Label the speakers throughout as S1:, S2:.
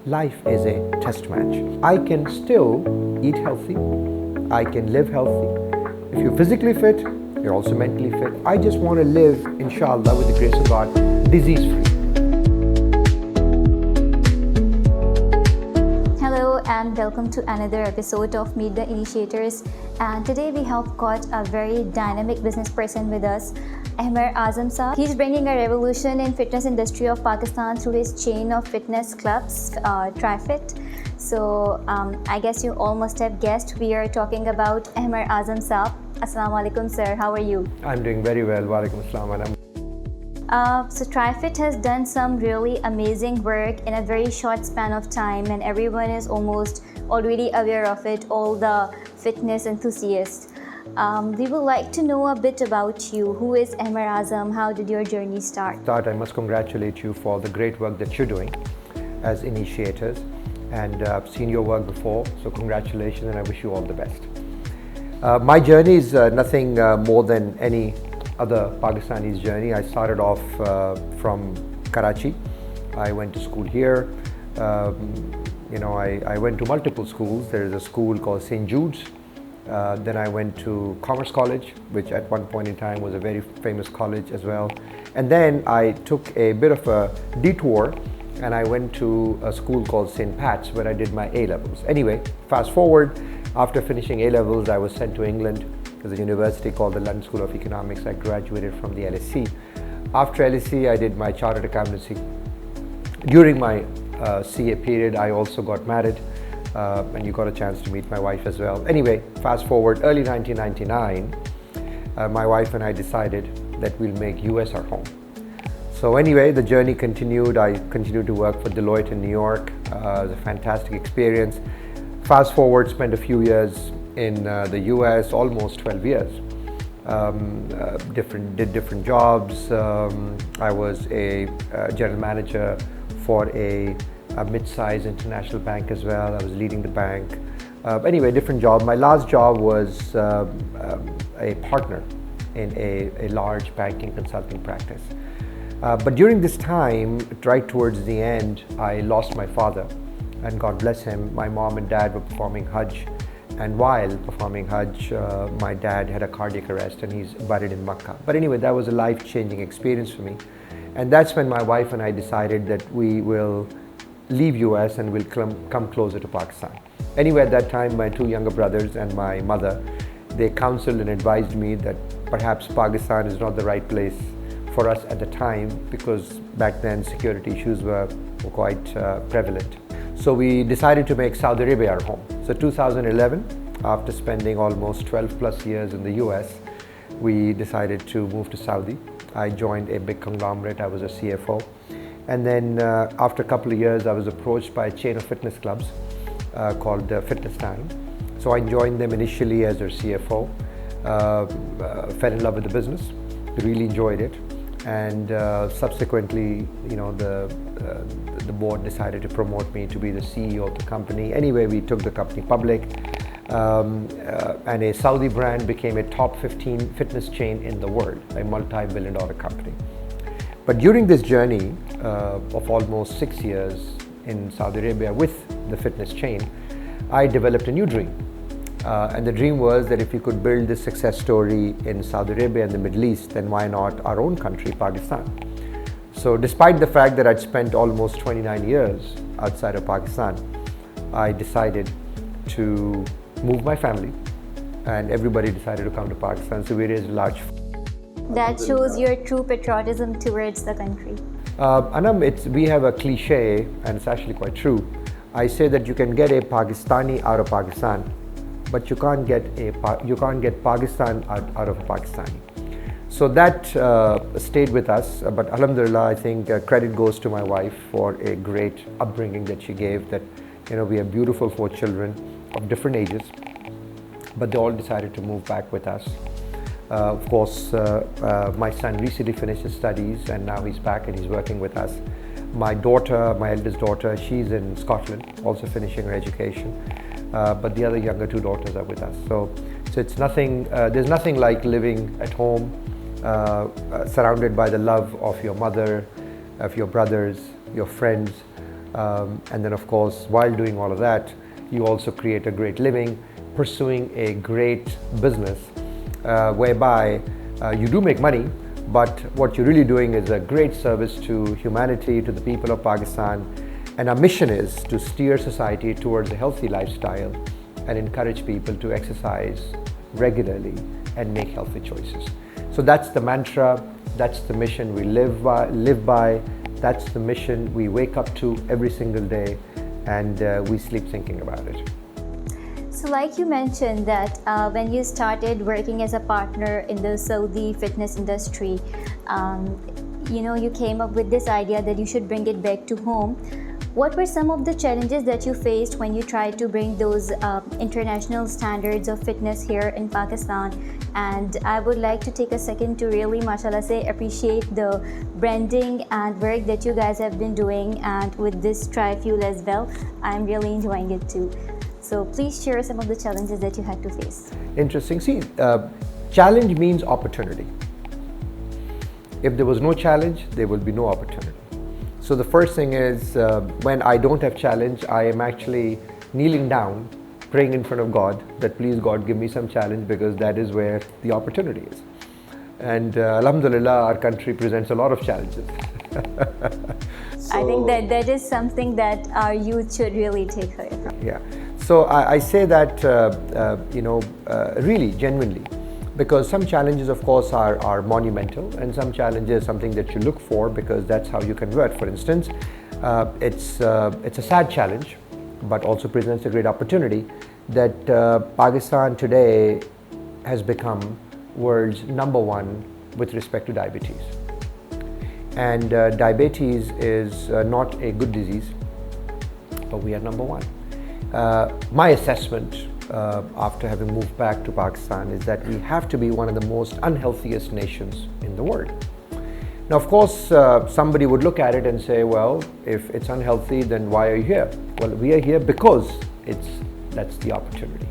S1: life is a test match. I can still eat healthy, I can live healthy. If you're physically fit, you're also mentally fit. I just want to live, inshallah, with the grace of God, disease-free.
S2: Hello and welcome to another episode of Meet the Initiators. And today we have got a very dynamic business person with us, Ahmar Azam sir. He's bringing a revolution in fitness industry of Pakistan through his chain of fitness clubs, Trifit. So I guess you all must have guessed we are talking about Ahmar Azam sir. Assalamu alaikum sir, how are you?
S1: I'm doing very well. Wa alaikum assalam.
S2: So Trifit has done some really amazing work in a very short span of time, and everyone is almost already aware of it, all the fitness enthusiasts. We would like to know a bit about you. Who is Ahmar Azam? How did your journey start?
S1: I must congratulate you for the great work that you're doing as initiators, and I've seen your work before, so congratulations and I wish you all the best. My journey is nothing more than any other Pakistani's journey. I started off from Karachi. I went to school here. I went to multiple schools. There is a school called St. Jude's. Then I went to Commerce College, which at one point in time was a very famous college as well. And then I took a bit of a detour and I went to a school called St. Pat's where I did my A-levels. Anyway, fast forward, after finishing A-levels, I was sent to England. There's a university called the London School of Economics. I graduated from the LSE. After LSE, I did my chartered accountancy. During my CA period, I also got married. And you got a chance to meet my wife as well. Anyway, fast forward, early 1999, my wife and I decided that we'll make US our home. So anyway, the journey continued. I continued to work for Deloitte in New York. It was a fantastic experience. Fast forward, spent a few years in the US, almost 12 years. Did different jobs. I was a general manager for a mid-sized international bank as well. I was leading the bank. Anyway, different job. My last job was a partner in a large banking consulting practice. But during this time, right towards the end, I lost my father, and God bless him, my mom and dad were performing Hajj, and while performing Hajj, my dad had a cardiac arrest and he's buried in Makkah. But anyway, that was a life-changing experience for me. And that's when my wife and I decided that we will leave US and will come closer to Pakistan. Anyway, at that time, my two younger brothers and my mother, they counseled and advised me that perhaps Pakistan is not the right place for us at the time, because back then security issues were quite prevalent. So we decided to make Saudi Arabia our home. So 2011, after spending almost 12 plus years in the US, we decided to move to Saudi. I joined a big conglomerate. I was a CFO. And then after a couple of years, I was approached by a chain of fitness clubs called Fitness Time. So I joined them initially as their CFO, fell in love with the business, really enjoyed it. And subsequently, the board decided to promote me to be the CEO of the company. Anyway, we took the company public, and a Saudi brand became a top 15 fitness chain in the world, a multi-billion-dollar company. But during this journey of almost 6 years in Saudi Arabia with the fitness chain, I developed a new dream. And the dream was that if we could build this success story in Saudi Arabia and the Middle East, then why not our own country, Pakistan? So despite the fact that I'd spent almost 29 years outside of Pakistan, I decided to move my family, and everybody decided to come to Pakistan. So we raised a large.
S2: That shows your true patriotism towards the country.
S1: Anum, we have a cliche, and it's actually quite true. I say that you can get a Pakistani out of Pakistan, but you can't get Pakistan out of a Pakistani. So that stayed with us. But alhamdulillah, I think credit goes to my wife for a great upbringing that she gave. That we have beautiful 4 children of different ages, but they all decided to move back with us. Of course, my son recently finished his studies and now he's back and he's working with us. My daughter, my eldest daughter, she's in Scotland, also finishing her education. But the other younger 2 daughters are with us. So it's nothing, there's nothing like living at home, surrounded by the love of your mother, of your brothers, your friends, And then of course, while doing all of that, you also create a great living, pursuing a great business whereby you do make money, but what you're really doing is a great service to humanity, to the people of Pakistan. And our mission is to steer society towards a healthy lifestyle and encourage people to exercise regularly and make healthy choices. So that's the mantra, that's the mission we live by, that's the mission we wake up to every single day, and we sleep thinking about it.
S2: So like you mentioned that when you started working as a partner in the Saudi fitness industry, you came up with this idea that you should bring it back to home. What were some of the challenges that you faced when you tried to bring those international standards of fitness here in Pakistan? And I would like to take a second to really, mashallah, appreciate the branding and work that you guys have been doing, and with this Trifuel as well. I'm really enjoying it too. So please share some of the challenges that you had to face.
S1: Interesting. See, challenge means opportunity. If there was no challenge, there will be no opportunity. So the first thing is, when I don't have challenge, I am actually kneeling down, praying in front of God that please God give me some challenge, because that is where the opportunity is. And Alhamdulillah, our country presents a lot of challenges.
S2: I think that is something that our youth should really take away from.
S1: Yeah. So I say that, really, genuinely, because some challenges, of course, are monumental, and some challenges something that you look for because that's how you convert. For instance, it's a sad challenge, but also presents a great opportunity that Pakistan today has become world's #1 with respect to diabetes. And diabetes is not a good disease, but we are #1. My assessment after having moved back to Pakistan is that we have to be one of the most unhealthiest nations in the world. Now, of course, somebody would look at it and say, well, if it's unhealthy, then why are you here? Well, we are here because that's the opportunity.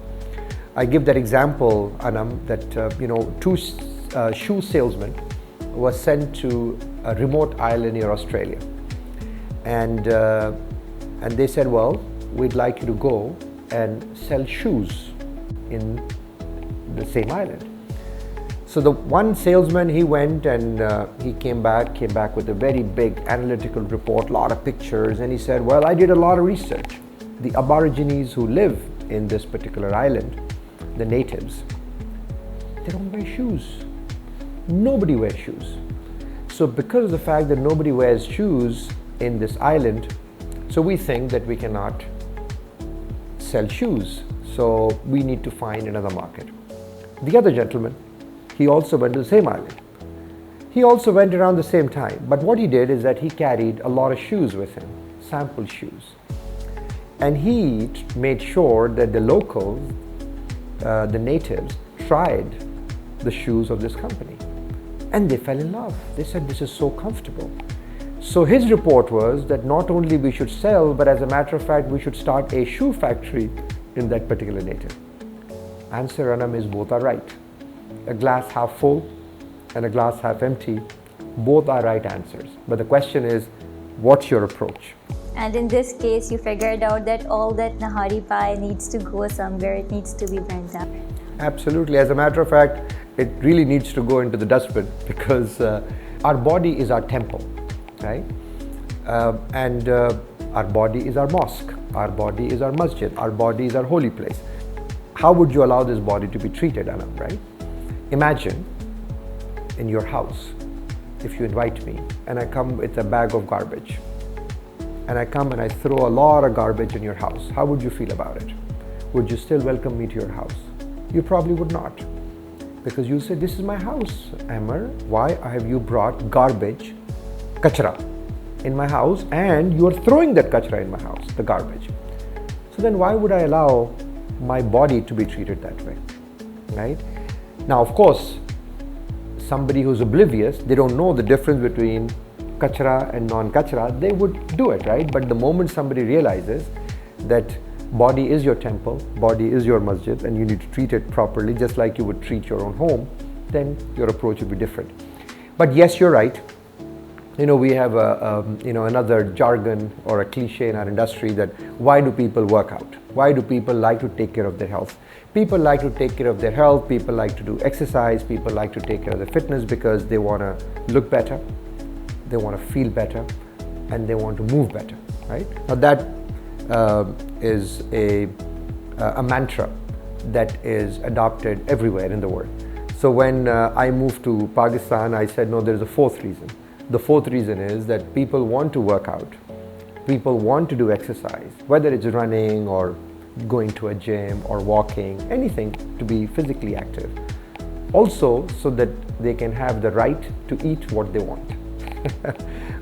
S1: I give that example, Anum, that two shoe salesmen were sent to a remote island near Australia, and they said, well, we'd like you to go and sell shoes in the same island. So the one salesman, he went and he came back with a very big analytical report, a lot of pictures, and he said, well, I did a lot of research. The Aborigines who live in this particular island, the natives, they don't wear shoes. Nobody wears shoes. So because of the fact that nobody wears shoes in this island, so we think that we cannot sell shoes. So we need to find another market. The other gentleman, he also went to the same island. He also went around the same time. But what he did is that he carried a lot of shoes with him, sample shoes. And he made sure that the locals, the natives, tried the shoes of this company. And they fell in love. They said, this is so comfortable. So his report was that not only we should sell, but as a matter of fact, we should start a shoe factory in that particular native. Answer, Anum, is both are right. A glass half full and a glass half empty, both are right answers. But the question is, what's your approach?
S2: And in this case, you figured out that all that Nahari pie needs to go somewhere, it needs to be burnt up.
S1: Absolutely. As a matter of fact, it really needs to go into the dustbin, because our body is our temple, right? And our body is our mosque, our body is our masjid, our body is our holy place. How would you allow this body to be treated, Anum, right? Imagine in your house, if you invite me and I come with a bag of garbage, and I come and I throw a lot of garbage in your house, how would you feel about it? Would you still welcome me to your house? You probably would not, because you'll say, this is my house, Ahmar. Why have you brought garbage, kachra, in my house, and you're throwing that kachra in my house, the garbage? So then why would I allow my body to be treated that way, right? Now, of course, somebody who's oblivious, they don't know the difference between kachra and non-kachra, they would do it, right? But the moment somebody realizes that body is your temple, body is your masjid, and you need to treat it properly, just like you would treat your own home, then your approach would be different. But yes, you're right. We have another jargon or a cliche in our industry that why do people work out? Why do people like to take care of their health? People like to take care of their health, people like to do exercise, people like to take care of their fitness because they want to look better, they want to feel better, and they want to move better, right? Now that is a mantra that is adopted everywhere in the world. So when I moved to Pakistan, I said, no, there's a fourth reason. The fourth reason is that people want to work out, people want to do exercise, whether it's running or going to a gym or walking, anything to be physically active. Also, so that they can have the right to eat what they want.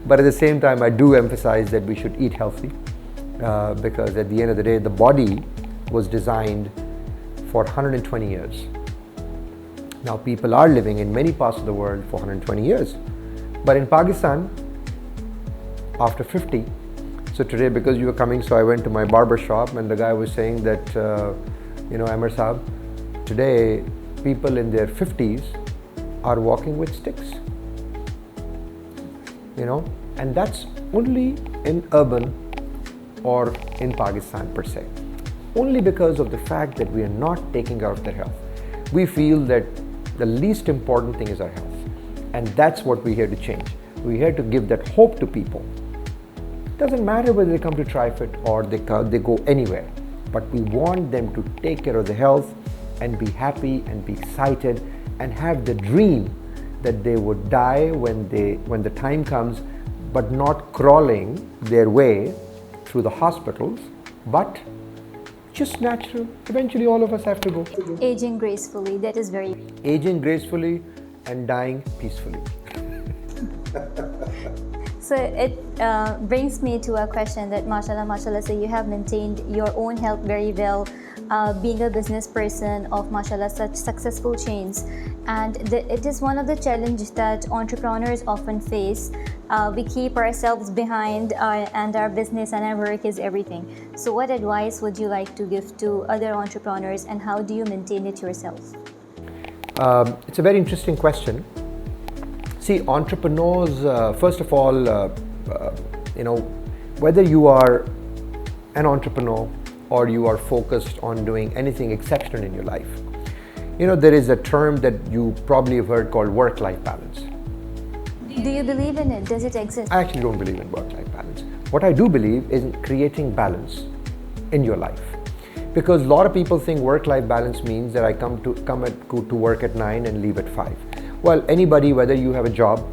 S1: But at the same time, I do emphasize that we should eat healthy because at the end of the day, the body was designed for 120 years. Now, people are living in many parts of the world for 120 years. But in Pakistan, after 50, so today because you were coming, so I went to my barber shop and the guy was saying that, Ahmar Azam, today people in their 50s are walking with sticks. And that's only in urban or in Pakistan per se. Only because of the fact that we are not taking care of their health. We feel that the least important thing is our health. And that's what we're here to change. We're here to give that hope to people. It doesn't matter whether they come to Trifit or they go anywhere, but we want them to take care of their health and be happy and be excited and have the dream that they would die when the time comes, but not crawling their way through the hospitals, but just natural. Eventually all of us have to go.
S2: Aging gracefully, that is very...
S1: Aging gracefully and dying peacefully.
S2: So it brings me to a question that mashallah, so you have maintained your own health very well, being a business person of mashallah such successful chains, and it is one of the challenges that entrepreneurs often face. We keep ourselves behind and our business and our work is everything. So what advice would you like to give to other entrepreneurs and how do you maintain it yourself?
S1: It's a very interesting question. See, entrepreneurs, first of all, whether you are an entrepreneur or you are focused on doing anything exceptional in your life, there is a term that you probably have heard called work-life balance.
S2: Do you believe in it? Does it exist?
S1: I actually don't believe in work-life balance. What I do believe is in creating balance in your life. Because a lot of people think work-life balance means that I go to work at 9 and leave at 5. Well, anybody, whether you have a job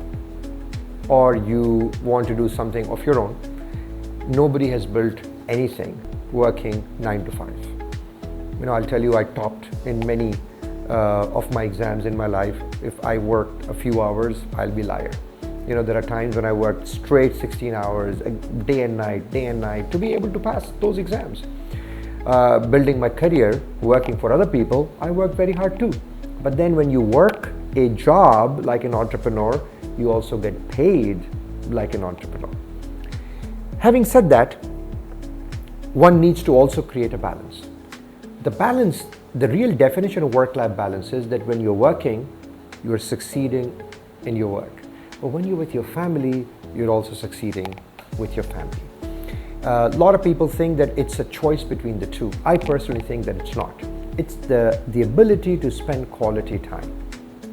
S1: or you want to do something of your own, nobody has built anything working 9 to 5. I'll tell you, I topped in many of my exams in my life. If I worked a few hours, I'll be a liar. There are times when I worked straight 16 hours, day and night, to be able to pass those exams. Building my career, working for other people, I work very hard too. But then when you work a job like an entrepreneur, you also get paid like an entrepreneur. Having said that, one needs to also create a balance. The real definition of work-life balance is that when you're working, you're succeeding in your work. But when you're with your family, you're also succeeding with your family. A lot of people think that it's a choice between the two. I personally think that it's not. It's the ability to spend quality time.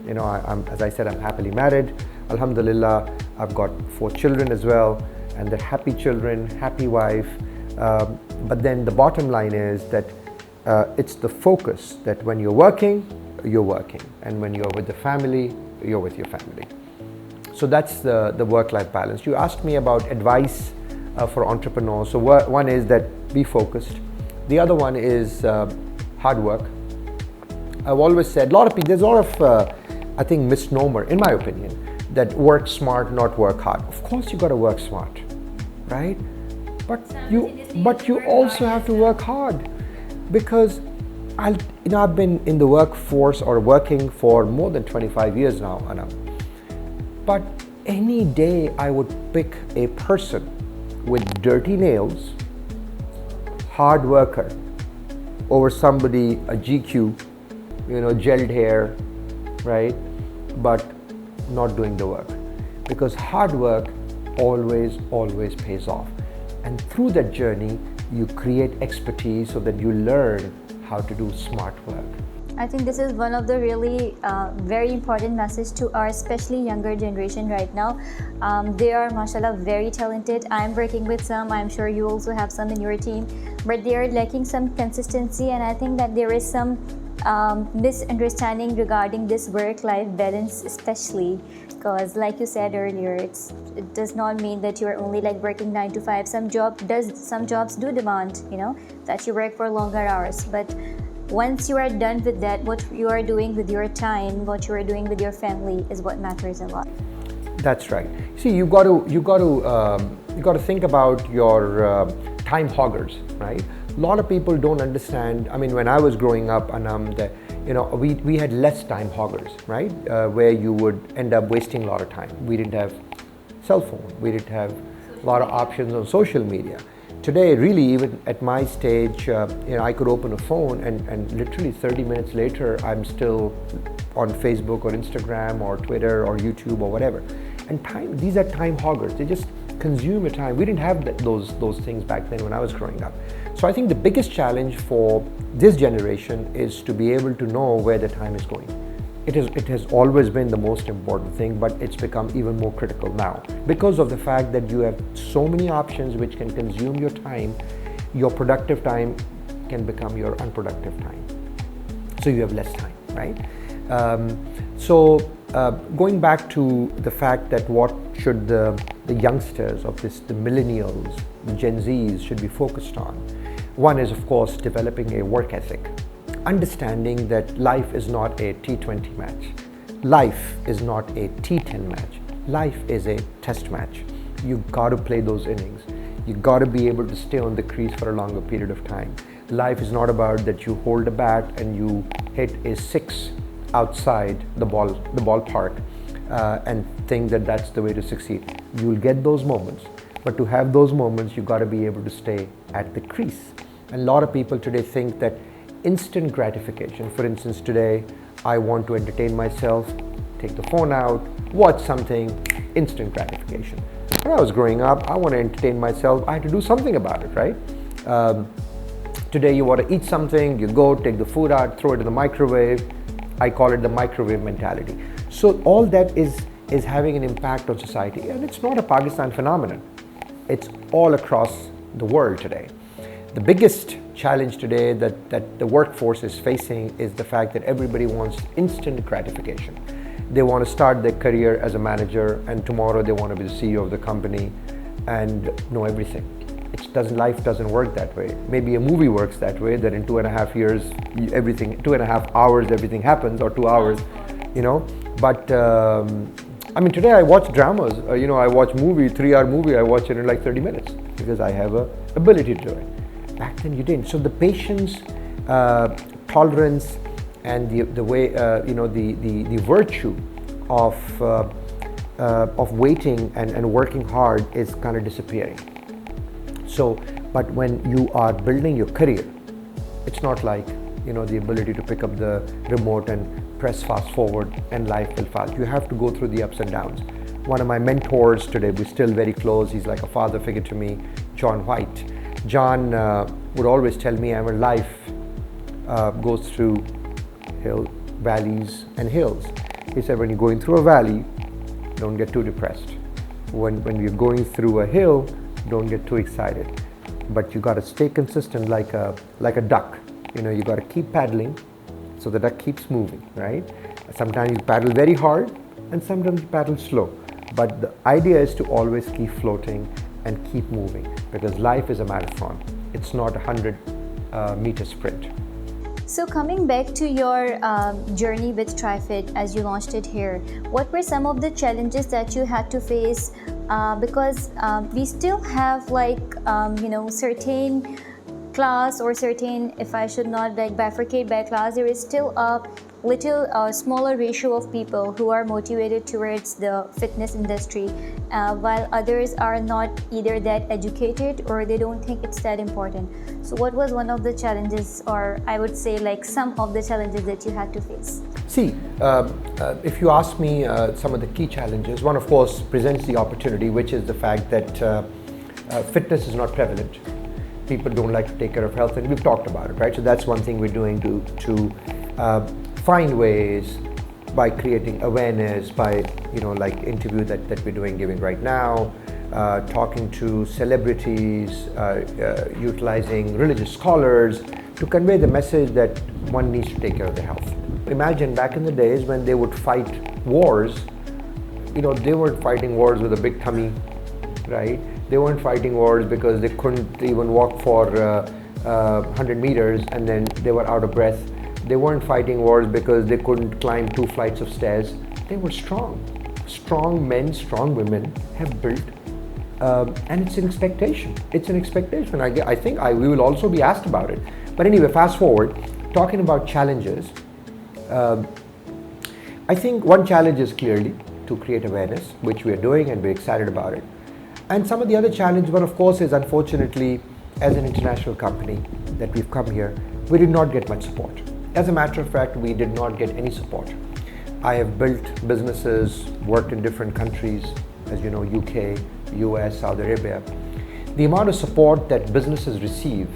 S1: As I said, I'm happily married. Alhamdulillah, I've got 4 children as well, and they're happy children, happy wife. But then the bottom line is that it's the focus that when you're working, and when you're with the family, you're with your family. So that's the work-life balance. You asked me about advice for entrepreneurs. So one is that be focused. The other one is hard work. I've always said, there's a lot of, I think, misnomer, in my opinion, that work smart, not work hard. Of course you got to work smart, right? But you also have to work hard, because I've been in the workforce or working for more than 25 years now, Anum. But any day I would pick a person with dirty nails, hard worker, over somebody, a GQ, gelled hair, right, but not doing the work. because hard work always pays off. And through that journey, you create expertise so that you learn how to do smart work.
S2: I think this is one of the really very important message to our especially younger generation right now. They are, mashallah, very talented. I'm working with some. I'm sure you also have some in your team, but they are lacking some consistency, and I think that there is some misunderstanding regarding this work-life balance, especially because, like you said earlier, it does not mean that you are only like working 9 to 5. Some jobs do demand, that you work for longer hours, but once you are done with that, what you are doing with your time, what you are doing with your family is what matters a lot.
S1: That's right. See, you got to think about your time hoggers, right? A lot of people don't understand. I mean, when I was growing up, Anum, we had less time hoggers, right? Where you would end up wasting a lot of time. We didn't have cell phone. We didn't have a lot of options on social media. Today, really, even at my stage, I could open a phone and literally 30 minutes later, I'm still on Facebook or Instagram or Twitter or YouTube or whatever. And these are time hoggers. They just consume your time. We didn't have those things back then when I was growing up. So I think the biggest challenge for this generation is to be able to know where the time is going. It has always been the most important thing, but it's become even more critical now because of the fact that you have so many options which can consume your time. Your productive time can become your unproductive time, so you have less time, right? Going back to the fact that what should the youngsters of the millennials, the Gen Zs should be focused on. One is, of course, developing a work ethic. Understanding that life is not a T20 match. Life is not a T10 match. Life is a test match. You got to play those innings. You got to be able to stay on the crease for a longer period of time. Life is not about that you hold a bat and you hit a 6 outside the ballpark and think that that's the way to succeed. You'll get those moments, but to have those moments, you got to be able to stay at the crease. And a lot of people today think that instant gratification. For instance, today I want to entertain myself, take the phone out, watch something, instant gratification. When I was growing up, I want to entertain myself, I had to do something about it, right? Today you want to eat something, you go, take the food out, throw it in the microwave. I call it the microwave mentality. So all that is having an impact on society, and it's not a Pakistan phenomenon. It's all across the world today. The biggest challenge today that the workforce is facing is the fact that everybody wants instant gratification. They want to start their career as a manager, and tomorrow they want to be the CEO of the company and know everything. Life doesn't work that way. Maybe a movie works that way, that in 2.5 years, 2.5 hours, everything happens, or 2 hours, But I mean, today I watch dramas. I watch 3-hour movie. I watch it in like 30 minutes because I have a ability to do it. Back then you didn't. So the patience, tolerance, and the way the virtue of waiting and working hard is kind of disappearing. So, but when you are building your career, it's not like the ability to pick up the remote and press fast forward and life will fast. You have to go through the ups and downs. One of my mentors today, we're still very close. He's like a father figure to me, John White. John would always tell me, our life goes through valleys and hills. He said, when you're going through a valley, don't get too depressed. When you're going through a hill, don't get too excited. But you got to stay consistent like a duck. You got to keep paddling so the duck keeps moving, right? Sometimes you paddle very hard and sometimes you paddle slow. But the idea is to always keep floating and keep moving, because life is a marathon. It's not a 100-meter sprint.
S2: So coming back to your journey with Trifit as you launched it here, what were some of the challenges that you had to face? Because we still have certain class or certain, if I should not bifurcate by class, there is still a little smaller ratio of people who are motivated towards the fitness industry, while others are not either that educated or they don't think it's that important. So what was one of the challenges, or I would say some of the challenges that you had to face?
S1: See, if you ask me some of the key challenges, one of course presents the opportunity, which is the fact that fitness is not prevalent. People don't like to take care of health, and we've talked about it, right? So that's one thing we're doing to find ways by creating awareness, by like interview that we're giving right now, talking to celebrities, utilizing religious scholars to convey the message that one needs to take care of their health. Imagine back in the days when they would fight wars, they weren't fighting wars with a big tummy, right? They weren't fighting wars because they couldn't even walk for 100 meters and then they were out of breath. They weren't fighting wars because they couldn't climb 2 flights of stairs. They were strong. Strong men, strong women have built, and it's an expectation. It's an expectation. I think we will also be asked about it. But anyway, fast forward, talking about challenges. I think one challenge is clearly to create awareness, which we are doing and we're excited about it. And some of the other challenges, one of course is unfortunately, as an international company that we've come here, we did not get much support. As a matter of fact, we did not get any support. I have built businesses, worked in different countries, as you know, UK, US, Saudi Arabia. The amount of support that businesses receive,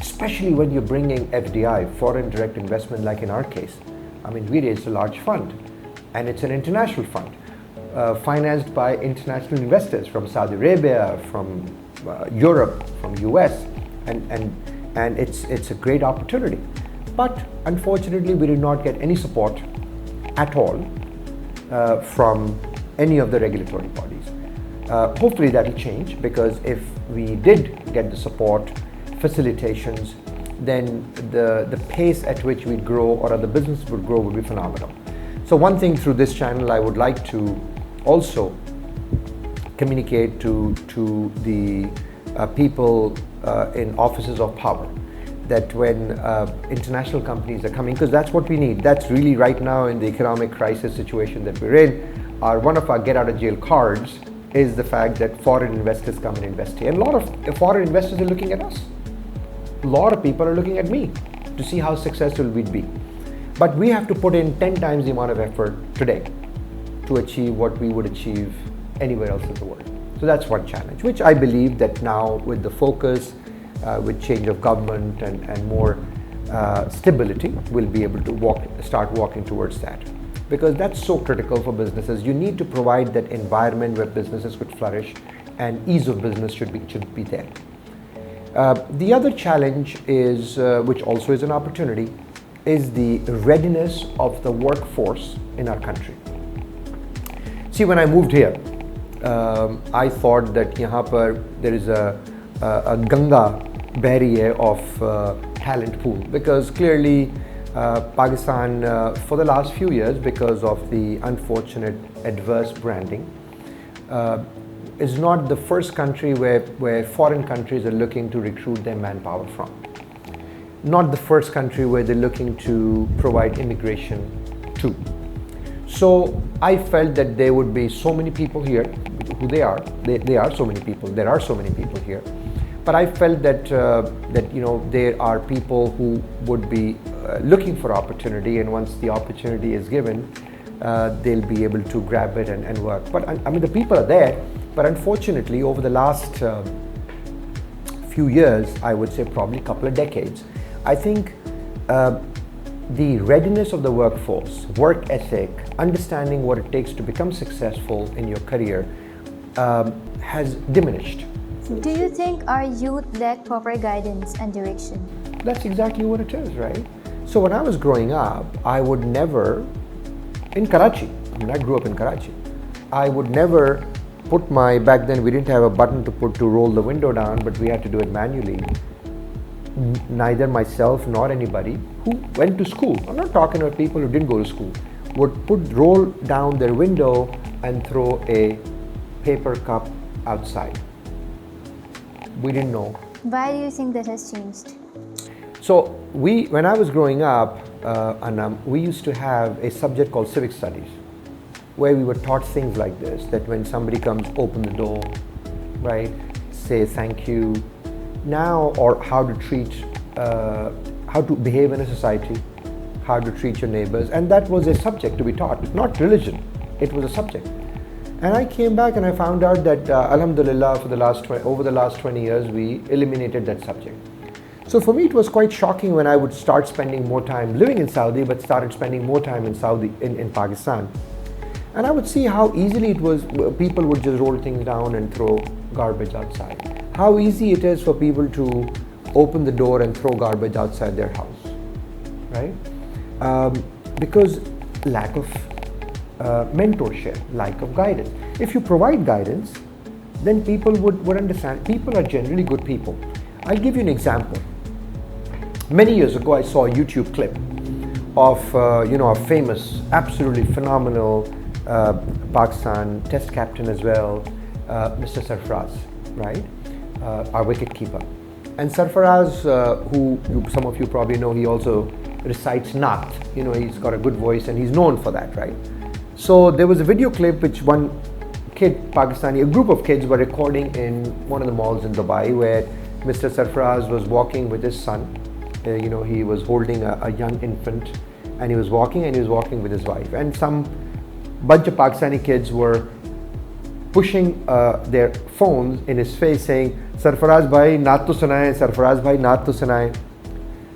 S1: especially when you're bringing FDI, foreign direct investment, like in our case, we raised a large fund, and it's an international fund, financed by international investors from Saudi Arabia, from Europe, from US, and it's a great opportunity. But unfortunately, we did not get any support at all from any of the regulatory bodies. Hopefully that'll change, because if we did get the support, facilitations, then the pace at which we grow or other businesses would grow would be phenomenal. So one thing through this channel I would like to also communicate to the people in offices of power, that when international companies are coming, because that's what we need. That's really right now in the economic crisis situation that we're in, one of our get out of jail cards is the fact that foreign investors come and invest here. And a lot of foreign investors are looking at us. A lot of people are looking at me to see how successful we'd be. But we have to put in 10 times the amount of effort today to achieve what we would achieve anywhere else in the world. So that's one challenge, which I believe that now with the focus, with change of government and more stability, we'll be able to start walking towards that. Because that's so critical for businesses. You need to provide that environment where businesses could flourish, and ease of business should be there. The other challenge is, which also is an opportunity, is the readiness of the workforce in our country. See, when I moved here, I thought that yahan par there is a Ganga barrier of talent pool, because clearly Pakistan for the last few years, because of the unfortunate adverse branding, is not the first country where foreign countries are looking to recruit their manpower from. Not the first country where they're looking to provide immigration to. So I felt that there would be so many people here, who they are so many people, there are so many people here. But I felt that there are people who would be looking for opportunity, and once the opportunity is given, they'll be able to grab it and work. But the people are there, but unfortunately over the last few years, I would say probably a couple of decades, I think the readiness of the workforce, work ethic, understanding what it takes to become successful in your career has diminished.
S2: Do you think our youth lack proper guidance and direction?
S1: That's exactly what it is, right? So when I was growing up, I would never, in Karachi, I grew up in Karachi, I would never put back then we didn't have a button to roll the window down, but we had to do it manually. Neither myself nor anybody who went to school, I'm not talking about people who didn't go to school, would roll down their window and throw a paper cup outside. We didn't know.
S2: Why do you think that has changed?
S1: So when I was growing up, Anum, we used to have a subject called civic studies, where we were taught things like this, that when somebody comes, open the door, right, say thank you, now, or how to treat, how to behave in a society, how to treat your neighbors, and that was a subject to be taught, not religion. It was a subject. And I came back and I found out that alhamdulillah, over the last 20 years, we eliminated that subject. So for me, it was quite shocking when I would start spending more time living in Saudi, but started spending more time in Pakistan. And I would see how easily it was, people would just roll things down and throw garbage outside. How easy it is for people to open the door and throw garbage outside their house, right? Because lack of mentorship, lack of guidance. If you provide guidance, then people would understand. People are generally good people. I'll give you an example. Many years ago, I saw a YouTube clip of a famous, absolutely phenomenal Pakistan Test captain as well, Mr. Sarfaraz, right? Our wicket keeper. And Sarfaraz, who some of you probably know, he also recites Naat. He's got a good voice and he's known for that, right? So there was a video clip which one kid, Pakistani, a group of kids were recording in one of the malls in Dubai, where Mr. Sarfaraz was walking with his son. He was holding a young infant, and he was walking with his wife. And some bunch of Pakistani kids were pushing their phones in his face saying, Sarfaraz bhai, naat to sunaye, Sarfaraz bhai, naat to sunaye.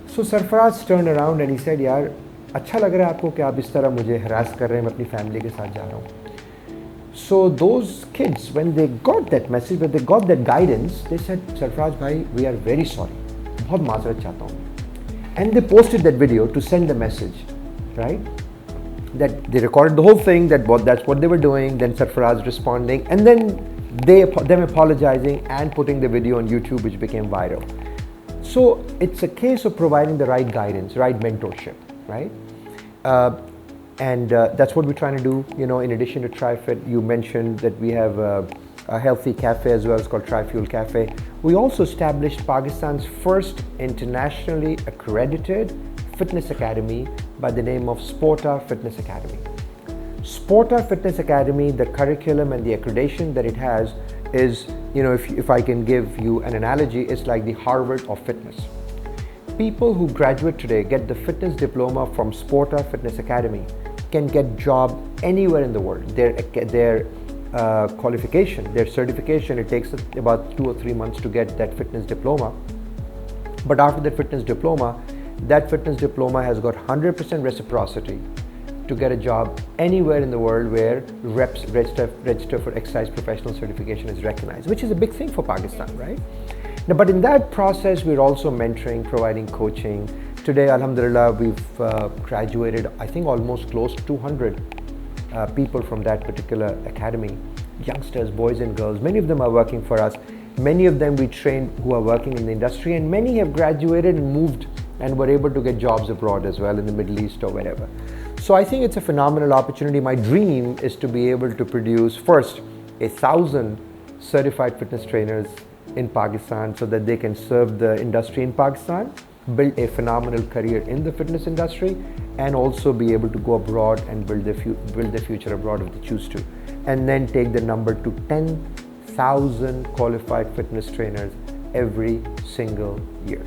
S1: So Sarfaraz turned around and he said, yaar, अच्छा लग रहा है आपको कि आप इस तरह मुझे harass कर रहे हैं, मैं अपनी family के साथ जा रहा हूँ. So those kids, when they got that message, when they got that guidance, they said, Sarfaraz bhai, we are very sorry. बहुत माजरत चाहता हूँ. And they posted that video to send the message, right? That they recorded the whole thing, that's what they were doing, then Sarfaraz responding, and then them apologizing and putting the video on YouTube, which became viral. So it's a case of providing the right guidance, right mentorship, right? And that's what we're trying to do. In addition to Trifit, you mentioned that we have a healthy cafe as well. It's called Trifuel Cafe. We also established Pakistan's first internationally accredited fitness academy by the name of Sporta Fitness Academy. Sporta Fitness Academy, the curriculum and the accreditation that it has is, if I can give you an analogy, it's like the Harvard of fitness. People who graduate today, get the fitness diploma from Sporta Fitness Academy, can get job anywhere in the world. Their qualification, their certification, it takes about 2 or 3 months to get that fitness diploma. But after that fitness diploma has got 100% reciprocity to get a job anywhere in the world where register for exercise professional certification is recognized, which is a big thing for Pakistan, right? Now, but in that process, we're also mentoring, providing coaching. Today, alhamdulillah, we've graduated, I think, almost close to 200 people from that particular academy. Youngsters, boys and girls, many of them are working for us. Many of them we trained who are working in the industry, and many have graduated and moved and were able to get jobs abroad as well, in the Middle East or wherever. So I think it's a phenomenal opportunity. My dream is to be able to produce first 1,000 certified fitness trainers in Pakistan so that they can serve the industry in Pakistan, build a phenomenal career in the fitness industry, and also be able to go abroad and build their future abroad if they choose to. And then take the number to 10,000 qualified fitness trainers every single year.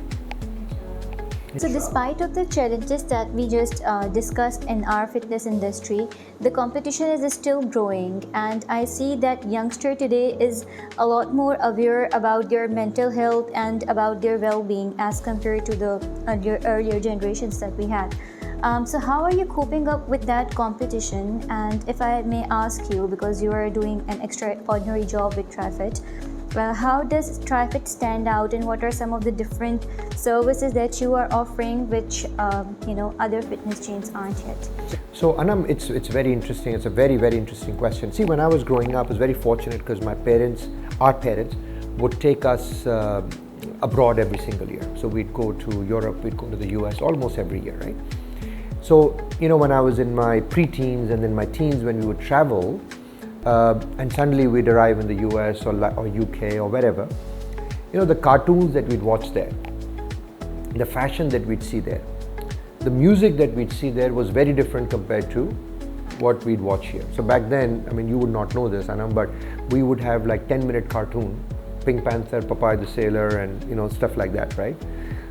S2: So despite of the challenges that we just discussed in our fitness industry, the competition is still growing, and I see that youngster today is a lot more aware about their mental health and about their well-being as compared to the earlier generations that we had. So how are you coping up with that competition? And if I may ask you, because you are doing an extraordinary job with Trifit, how does Trifit stand out, and what are some of the different services that you are offering which other fitness chains aren't yet?
S1: So Anum, it's very interesting. It's a very, very interesting question. See, when I was growing up, I was very fortunate because our parents would take us abroad every single year. So we'd go to Europe, we'd go to the US almost every year, right? So, when I was in my pre-teens and then my teens, when we would travel, and suddenly we'd arrive in the US or UK or wherever, the cartoons that we'd watch there, the fashion that we'd see there, the music that we'd see there was very different compared to what we'd watch here. So back then, you would not know this, Anum, but we would have like 10-minute cartoon, Pink Panther, Popeye the Sailor, and stuff like that, right?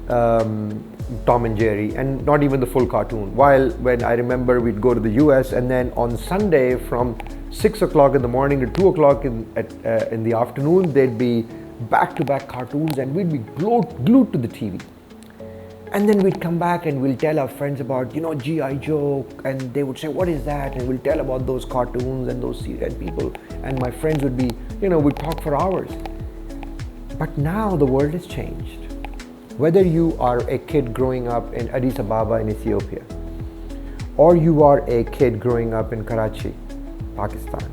S1: Tom and Jerry, and not even the full cartoon. While when I remember we'd go to the US, and then on Sunday from 6 o'clock in the morning to 2 o'clock in the afternoon, there'd be back-to-back cartoons, and we'd be glued to the TV. And then we'd come back and we'll tell our friends about, G.I. Joe, and they would say, what is that? And we'll tell about those cartoons and those serious people. And my friends would be, we'd talk for hours. But now the world has changed. Whether you are a kid growing up in Addis Ababa in Ethiopia, or you are a kid growing up in Karachi, Pakistan,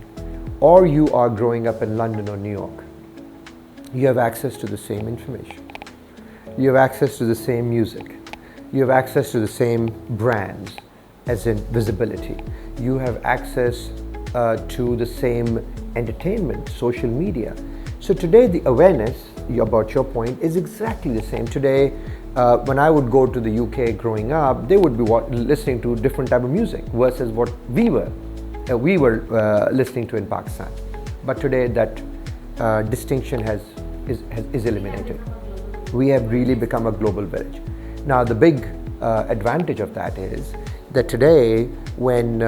S1: or you are growing up in London or New York, you have access to the same information. You have access to the same music. You have access to the same brands, as in visibility. You have access to the same entertainment, social media. So today the awareness about your point is exactly the same. Today, when I would go to the UK growing up, they would be listening to different type of music versus what we were listening to in Pakistan. But today that distinction is eliminated. We have really become a global village. Now the big advantage of that is that today when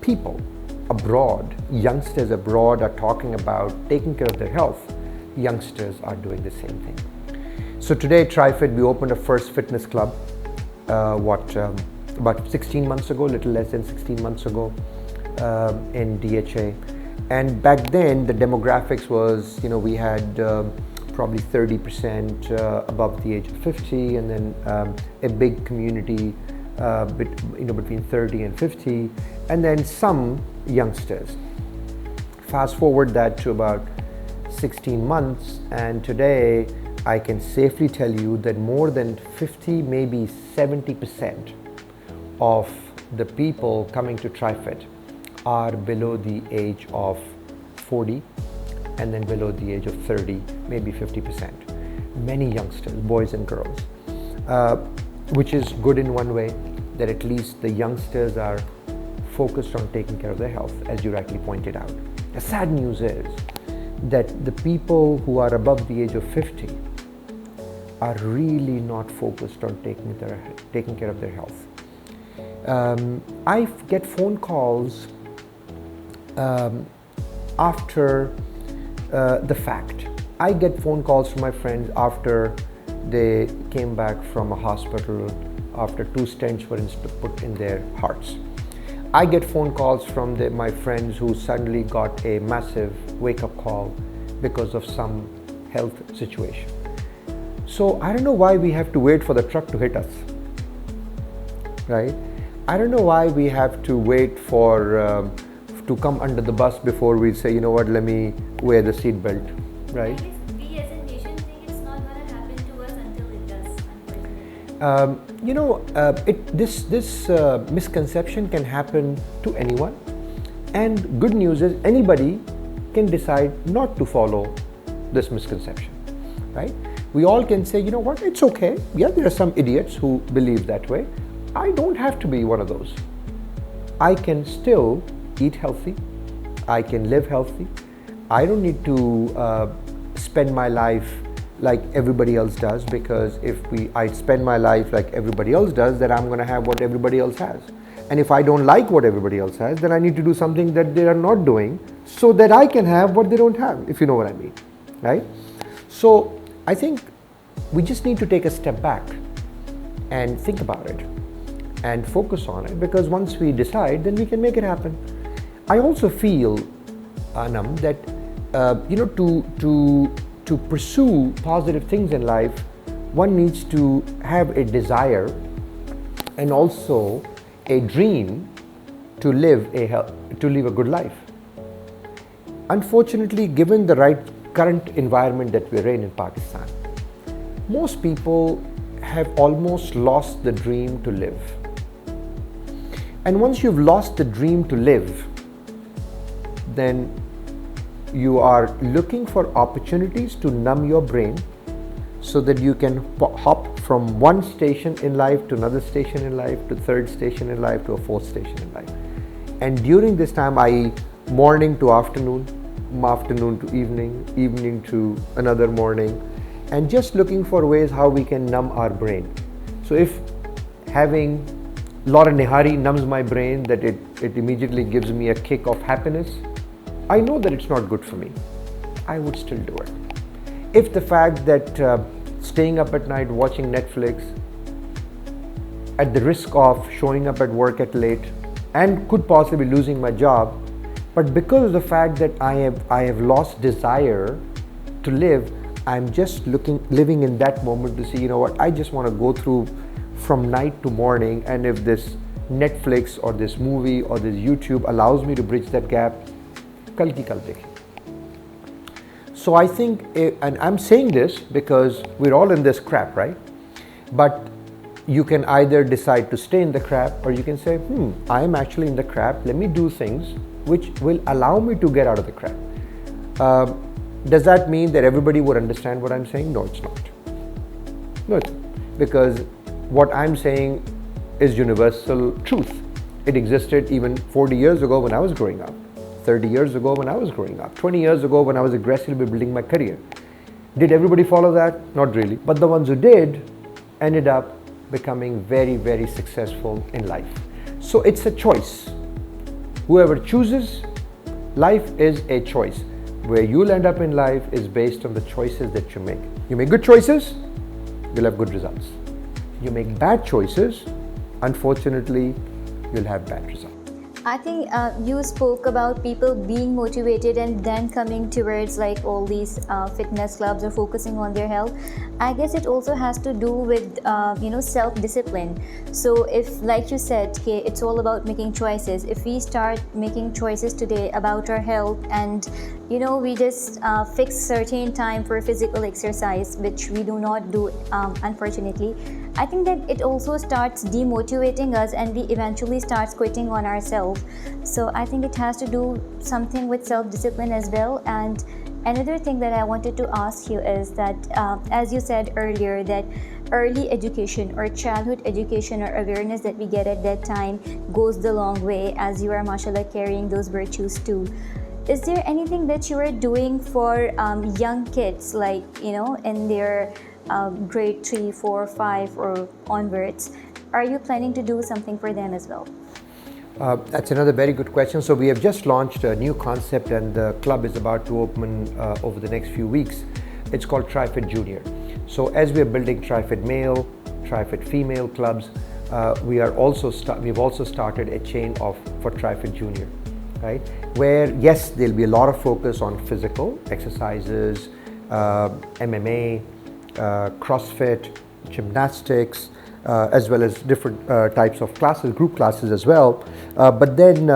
S1: people abroad, youngsters abroad are talking about taking care of their health, youngsters are doing the same thing. So today Trifit, we opened a first fitness club about 16 months ago, little less than 16 months ago in DHA. And back then the demographics was, we had probably 30% above the age of 50, and then a big community between 30 and 50, and then some youngsters. Fast forward that to about 16 months, and today I can safely tell you that more than 50, maybe 70% of the people coming to Trifit are below the age of 40, and then below the age of 30, maybe 50%. Many youngsters, boys and girls, which is good in one way, that at least the youngsters are focused on taking care of their health, as you rightly pointed out. The sad news is that the people who are above the age of 50 are really not focused on taking care of their health. I get phone calls after the fact. I get phone calls from my friends after they came back from a hospital after 2 stents were put in their hearts. I get phone calls from my friends who suddenly got a massive wake-up call because of some health situation. So I don't know why we have to wait for the truck to hit us, right? I don't know why we have to wait for to come under the bus before we say, let me wear the seat belt, right?
S2: I guess we as a nation think it's not going to happen to us until it does, unfortunately.
S1: This misconception can happen to anyone, and good news is anybody can decide not to follow this misconception, right? We all can say, it's okay. Yeah, there are some idiots who believe that way. I don't have to be one of those. I can still eat healthy. I can live healthy. I don't need to spend my life like everybody else does, because if I spend my life like everybody else does, then I'm going to have what everybody else has. And if I don't like what everybody else has, then I need to do something that they are not doing so that I can have what they don't have, if you know what I mean, right? So I think we just need to take a step back and think about it and focus on it, because once we decide, then we can make it happen. I also feel, Anum, that to pursue positive things in life, one needs to have a desire and also a dream to live a good life. Unfortunately, given the current environment that we're in Pakistan, most people have almost lost the dream to live. And once you've lost the dream to live, then you are looking for opportunities to numb your brain so that you can hop from one station in life to another station in life, to third station in life, to a fourth station in life. And during this time, i.e. morning to afternoon, afternoon to evening, evening to another morning, and just looking for ways how we can numb our brain. So if having a lot of nihari numbs my brain, that it immediately gives me a kick of happiness, I know that it's not good for me. I would still do it. If the fact that staying up at night watching Netflix at the risk of showing up at work at late and could possibly losing my job, but because of the fact that I have lost desire to live, I'm just living in that moment to see, you know what, I just want to go through from night to morning, and if this Netflix or this movie or this YouTube allows me to bridge that gap, kal ki kal dekhe. So I think, and I'm saying this because we're all in this crap, right? But you can either decide to stay in the crap, or you can say, I am actually in the crap, let me do things which will allow me to get out of the crap. Does that mean that everybody would understand what I'm saying? No, it's not. No, it's not. Because what I'm saying is universal truth. It existed even 40 years ago when I was growing up, 30 years ago when I was growing up, 20 years ago when I was aggressively building my career. Did everybody follow that? Not really. But the ones who did ended up becoming very, very successful in life. So it's a choice. Whoever chooses, life is a choice. Where you'll end up in life is based on the choices that you make. You make good choices, you'll have good results. You make bad choices, unfortunately, you'll have bad results.
S2: I think you spoke about people being motivated and then coming towards like all these fitness clubs or focusing on their health. I guess it also has to do with self-discipline. So if, like you said, okay, it's all about making choices. If we start making choices today about our health, and we just fix certain time for physical exercise, which we do not do, unfortunately, I think that it also starts demotivating us, and we eventually starts quitting on ourselves. So I think it has to do something with self-discipline as well. And another thing that I wanted to ask you is that, as you said earlier, that early education or childhood education or awareness that we get at that time goes the long way, as you are, mashallah, carrying those virtues too. Is there anything that you are doing for young kids, like, in their grade 3, 4, 5 or onwards? Are you planning to do something for them as well?
S1: That's another very good question. So we have just launched a new concept, and the club is about to open over the next few weeks. It's called Trifit Junior. So as we are building Trifit male, Trifit female clubs, we've also started a chain for Trifit Junior, right? Where yes, there'll be a lot of focus on physical exercises, MMA, CrossFit, gymnastics, as well as different types of classes, group classes as well. But then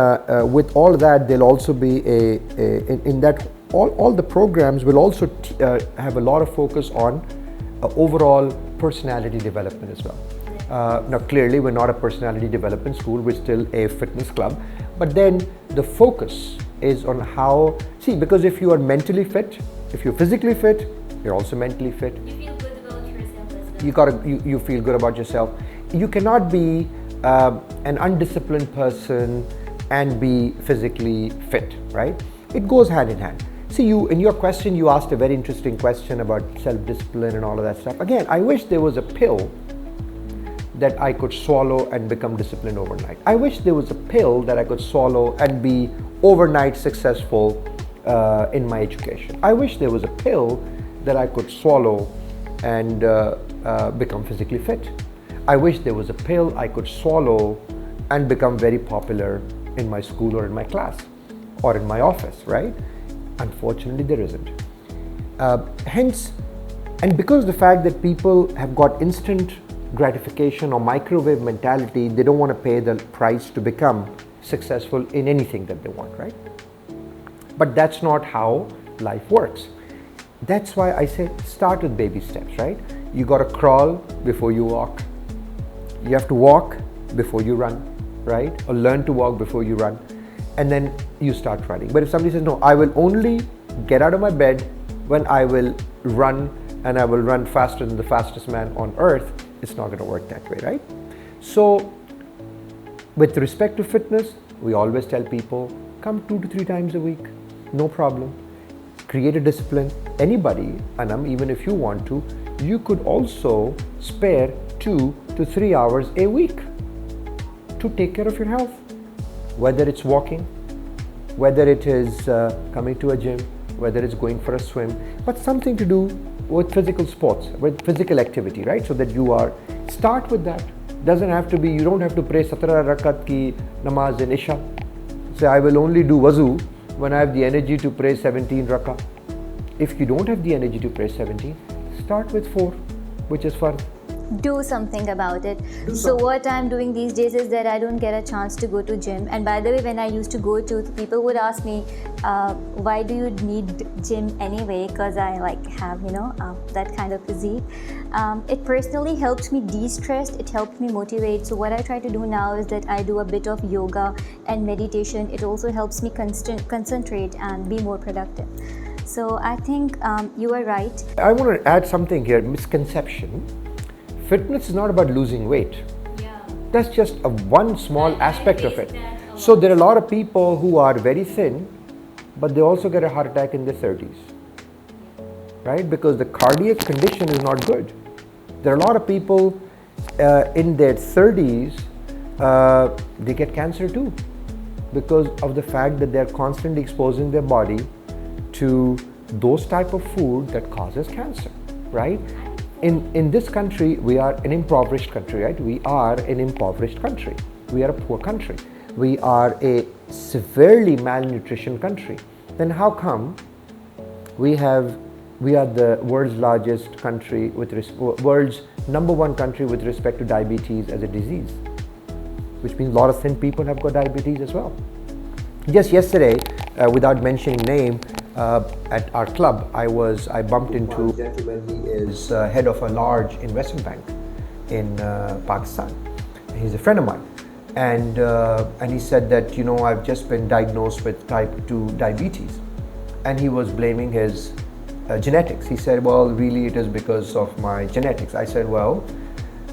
S1: with all of that, there'll also be in that all the programs will also have a lot of focus on overall personality development as well. Now clearly we're not a personality development school, we're still a fitness club, but then the focus is on how, because if you are mentally fit, if you're physically fit, you're also mentally fit.
S2: You feel good about yourself as well.
S1: You feel good about yourself. You cannot be an undisciplined person and be physically fit, right? It goes hand in hand. In your question, you asked a very interesting question about self-discipline and all of that stuff. Again, I wish there was a pill that I could swallow and become disciplined overnight. I wish there was a pill that I could swallow and be overnight successful in my education. I wish there was a pill that I could swallow and become physically fit. I wish there was a pill I could swallow and become very popular in my school or in my class or in my office, right? Unfortunately, there isn't. Hence, and because of the fact that people have got instant gratification or microwave mentality, they don't want to pay the price to become successful in anything that they want, right? But that's not how life works. That's why I say start with baby steps, right? You got to crawl before you walk. You have to walk before you run, right? Or learn to walk before you run. And then you start running. But if somebody says, no, I will only get out of my bed when I will run, and I will run faster than the fastest man on earth, it's not going to work that way, right? So with respect to fitness, we always tell people, come 2 to 3 times a week, no problem. create a discipline. Anybody, Anum, even if you want to, you could also spare 2 to 3 hours a week to take care of your health. Whether it's walking, whether it is coming to a gym, whether it's going for a swim, but something to do with physical sports, with physical activity, right? So that start with that. Doesn't have to be, you don't have to pray 17 rakat ki namaz in Isha. Say, I will only do wuzu when I have the energy to pray 17 rakah. If you don't have the energy to pray 17, start with 4, which is fard.
S2: Do something about it. So what I'm doing these days is that I don't get a chance to go to gym. And by the way, when I used to go to, people would ask me, why do you need gym anyway? Because I have that kind of physique. It personally helps me de-stress. It helps me motivate. So what I try to do now is that I do a bit of yoga and meditation. It also helps me concentrate and be more productive. So I think you are right.
S1: I want to add something here, misconception. Fitness is not about losing weight.
S3: Yeah.
S1: That's just one small aspect of it. So there are a lot of people who are very thin, but they also get a heart attack in their 30s, right? Because the cardiac condition is not good. There are a lot of people in their 30s, they get cancer too, because of the fact that they're constantly exposing their body to those type of food that causes cancer, right? In this country, we are an impoverished country, right? We are an impoverished country. We are a poor country. We are a severely malnutrition country. Then how come we are the world's largest country world's #1 country with respect to diabetes as a disease, which means a lot of thin people have got diabetes as well. Just yesterday, without mentioning name, at our club, I bumped into a gentleman. He is head of a large investment bank in Pakistan. He's a friend of mine, and he said that I've just been diagnosed with type 2 diabetes, and he was blaming his genetics. He said, well, really it is because of my genetics. I said, well,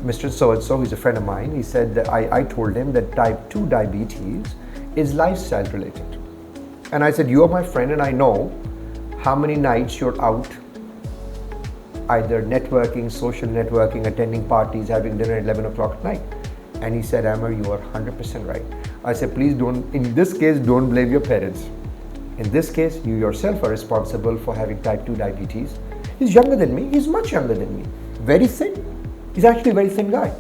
S1: Mr. So-and-so, he's a friend of mine. He said that I told him that type 2 diabetes is lifestyle related. And I said, you are my friend and I know how many nights you're out, either networking, social networking, attending parties, having dinner at 11 o'clock at night. And he said, Ahmar, you are 100% right. I said, please in this case, don't blame your parents. In this case, you yourself are responsible for having type 2 diabetes. He's younger than me, he's much younger than me. Very thin. He's actually a very thin guy,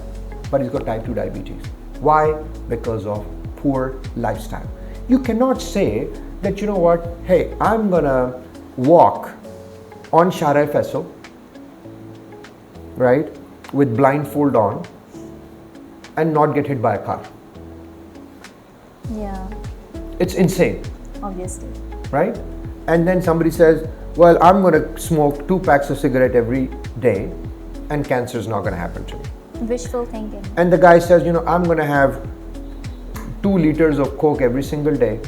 S1: but he's got type 2 diabetes. Why? Because of poor lifestyle. You cannot say that, hey, I'm gonna walk on Shara Faisal, right, with blindfold on and not get hit by a car.
S2: Yeah.
S1: It's insane.
S2: Obviously.
S1: Right? And then somebody says, well, I'm gonna smoke 2 packs of cigarette every day and cancer is not gonna happen to me.
S2: Wishful thinking.
S1: And the guy says, I'm gonna have 2 liters of Coke every single day,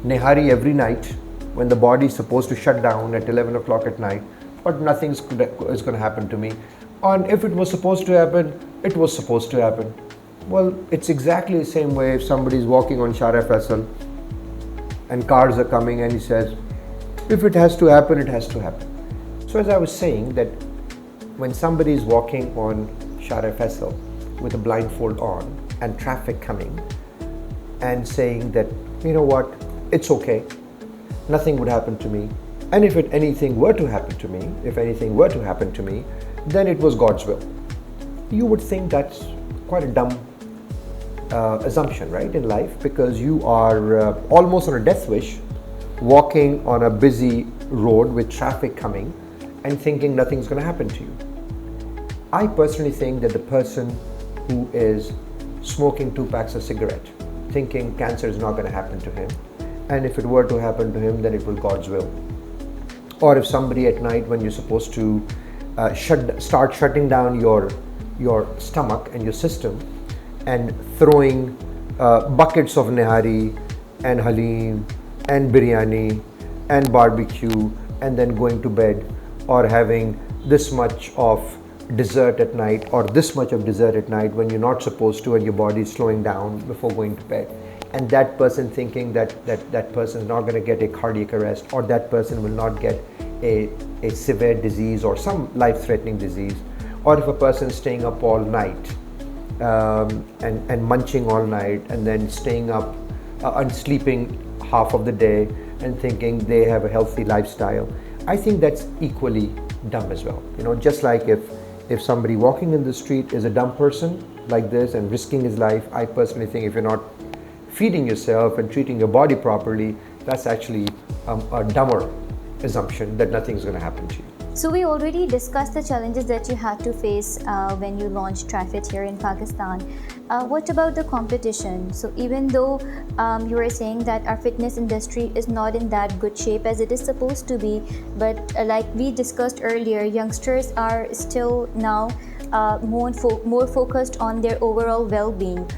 S1: Nehari every night, when the body is supposed to shut down at 11 o'clock at night, but nothing is going to happen to me. And if it was supposed to happen, it was supposed to happen. Well, it's exactly the same way if somebody is walking on Shara Faisal and cars are coming and he says, if it has to happen, it has to happen. So as I was saying, that when somebody is walking on Shara Faisal with a blindfold on and traffic coming and saying that, it's okay, nothing would happen to me, and if anything were to happen to me, then it was God's will. You would think that's quite a dumb assumption, right, in life, because you are almost on a death wish, walking on a busy road with traffic coming and thinking nothing's going to happen to you. I personally think that the person who is smoking 2 packs of cigarette, thinking cancer is not going to happen to him, and if it were to happen to him, then it was God's will. Or if somebody at night, when you're supposed to start shutting down your stomach and your system and throwing buckets of nehari and halim and biryani and barbecue and then going to bed, or having this much of dessert at night or this much of dessert at night when you're not supposed to and your body is slowing down before going to bed. and that person thinking that person is not going to get a cardiac arrest, or that person will not get a severe disease or some life-threatening disease, or if a person is staying up all night and munching all night and then staying up and sleeping half of the day and thinking they have a healthy lifestyle, I think that's equally dumb as well. Just like if somebody walking in the street is a dumb person like this and risking his life, I personally think if you're not feeding yourself and treating your body properly, that's actually a dumber assumption that nothing's going to happen to you.
S2: So we already discussed the challenges that you had to face when you launched Trifit here in Pakistan. What about the competition? So even though you were saying that our fitness industry is not in that good shape as it is supposed to be, but like we discussed earlier, youngsters are still now more focused on their overall well-being.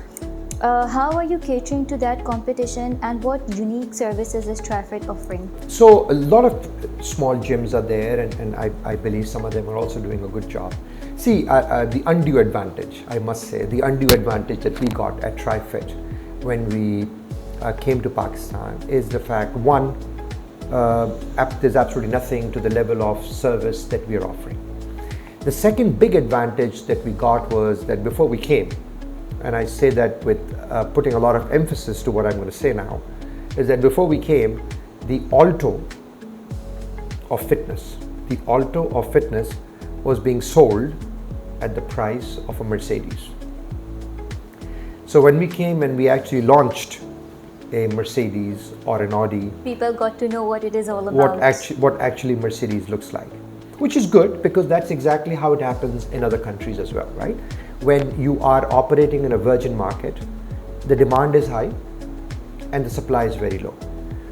S2: How are you catering to that competition, and what unique services is Trifit offering?
S1: So a lot of small gyms are there, and I believe some of them are also doing a good job. See, the undue advantage, I must say, the undue advantage that we got at Trifit when we came to Pakistan is the fact, one, there's absolutely nothing to the level of service that we are offering. The second big advantage that we got was that before we came, and I say that with putting a lot of emphasis to what I'm going to say now, is that before we came, the alto of fitness was being sold at the price of a Mercedes. So when we came and we actually launched a Mercedes or an Audi,
S2: people got to know what it is all about.
S1: What actually Mercedes looks like, which is good because that's exactly how it happens in other countries as well, right? When you are operating in a virgin market, the demand is high and the supply is very low.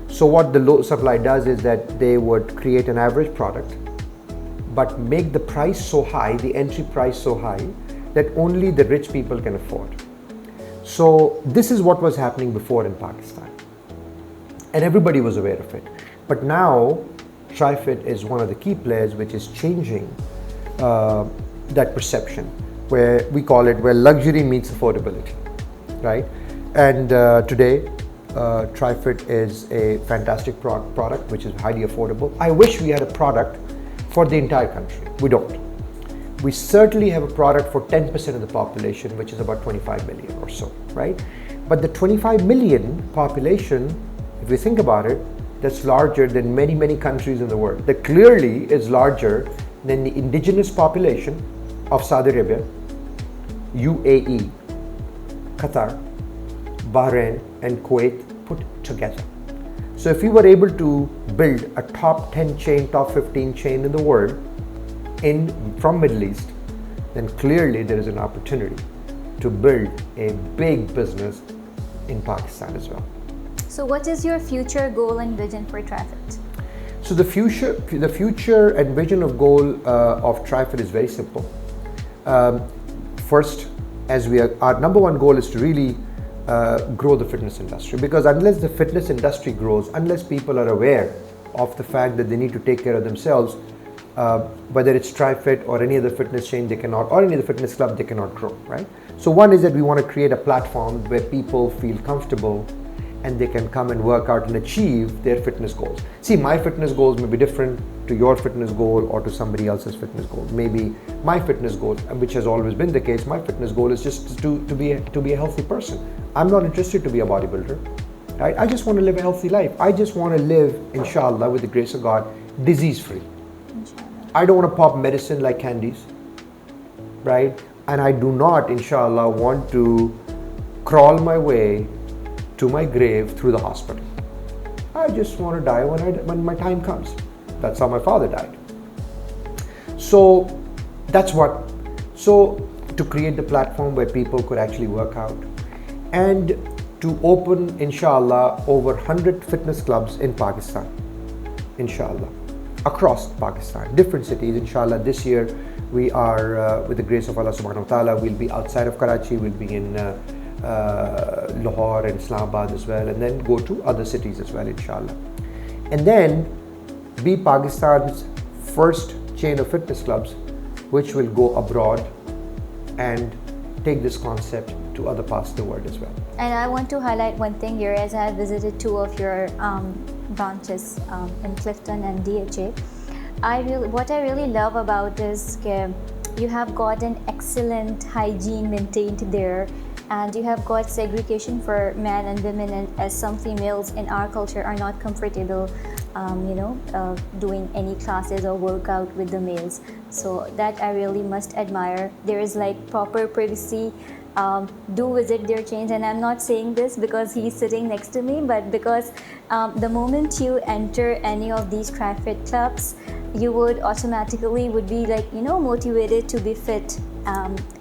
S1: So what the low supply does is that they would create an average product, but make the price so high, the entry price so high, that only the rich people can afford. So this is what was happening before in Pakistan, and everybody was aware of it. But now Trifit is one of the key players which is changing that perception, where we call it where luxury meets affordability, right? And today Trifit is a fantastic product which is highly affordable. I wish we had a product for the entire country. We don't. We certainly have a product for 10% of the population, which is about 25 million or so, right? But the 25 million population, if you think about it, that's larger than many, many countries in the world. That clearly is larger than the indigenous population of Saudi Arabia, UAE, Qatar, Bahrain, and Kuwait put together. So if we were able to build a top 10 chain, top 15 chain in the world from Middle East, then clearly there is an opportunity to build a big business in Pakistan as well.
S2: So what is your future goal and vision for Trifit?
S1: So the future and vision of goal of Trifit is very simple. First, our number one goal is to really grow the fitness industry, because unless the fitness industry grows, unless people are aware of the fact that they need to take care of themselves, whether it's Trifit or any other fitness chain, they cannot, or any other fitness club, they cannot grow, right? So one is that we want to create a platform where people feel comfortable and they can come and work out and achieve their fitness goals. See, my fitness goals may be different to your fitness goal or to somebody else's fitness goal. Maybe my fitness goal, which has always been the case, my fitness goal is just to be a healthy person. I'm not interested to be a bodybuilder, right? I just want to live a healthy life. I just want to live, inshallah, with the grace of God, disease-free. I don't want to pop medicine like candies, right? And I do not, inshallah, want to crawl my way to my grave through the hospital. I just want to die when my time comes. That's how my father died. So to create the platform where people could actually work out, and to open, inshallah, over 100 fitness clubs in Pakistan, inshallah, across Pakistan, different cities, inshallah. This year we are, with the grace of Allah subhanahu wa ta'ala, we'll be outside of Karachi, we'll be in Lahore and Islamabad as well, and then go to other cities as well, inshallah. And then be Pakistan's first chain of fitness clubs which will go abroad and take this concept to other parts of the world as well.
S2: And I want to highlight one thing here, as I have visited two of your branches in Clifton and DHA. What I really love about is you have got an excellent hygiene maintained there, and you have got segregation for men and women, and as some females in our culture are not comfortable doing any classes or workout with the males. So that I really must admire. There is like proper privacy. Do visit their chains, and I'm not saying this because he's sitting next to me, but because the moment you enter any of these Trifit clubs, you would automatically be like motivated to be fit.